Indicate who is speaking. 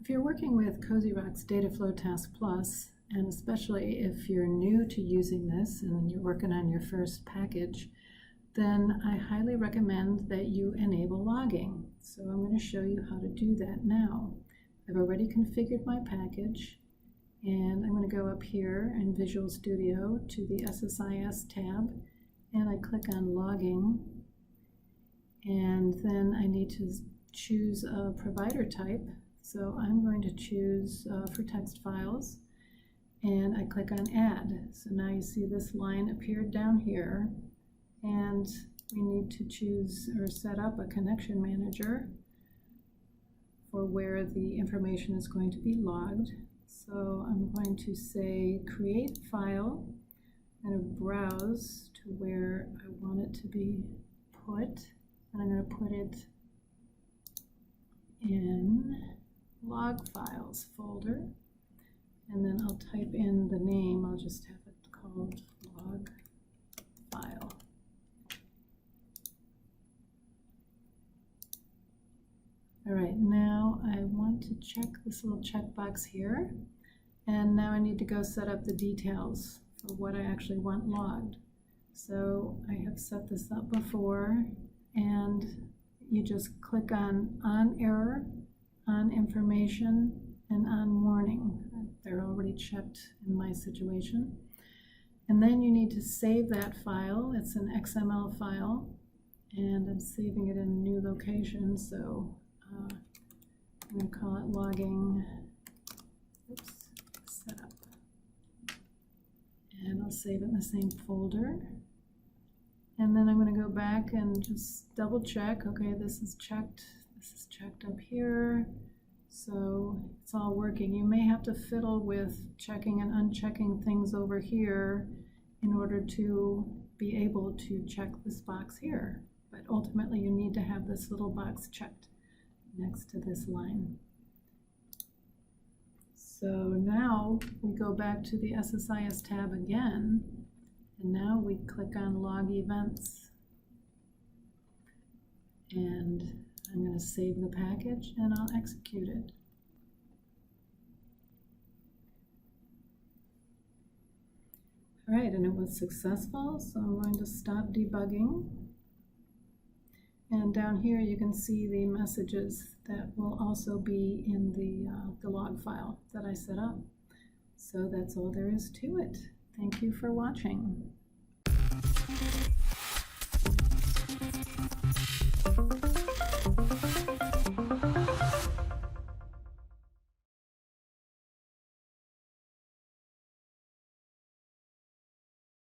Speaker 1: If you're working with COZYROC's Dataflow Task Plus, and especially if you're new to using this and you're working on your first package, then I highly recommend that you enable logging. So I'm going to show you how to do that now. I've already configured my package, and I'm going to go up here in Visual Studio to the SSIS tab, and I click on logging, and then I need to choose a provider type. So I'm going to choose for text files, and I click on add. So now you see this line appeared down here, and we need to choose or set up a connection manager for where the information is going to be logged. So I'm going to say create file, and browse to where I want it to be put, and I'm going to put it in log files folder, and then I'll type in the name. I'll just have it called log file. All right, now I want to check this little checkbox here, and now I need to go set up the details for what I actually want logged. So I have set this up before, and you just click on error, on information, and on warning. They're already checked in my situation. And then you need to save that file. It's an XML file, and I'm saving it in a new location, so I'm going to call it logging setup. And I'll save it in the same folder. And then I'm going to go back and just double check. Okay, this is checked up here, so it's all working. You may have to fiddle with checking and unchecking things over here in order to be able to check this box here, but ultimately you need to have this little box checked next to this line. So now we go back to the SSIS tab again, and now we click on log events, and I'm going to save the package and I'll execute it. All right, and it was successful, so I'm going to stop debugging. And down here you can see the messages that will also be in the log file that I set up. So that's all there is to it. Thank you for watching.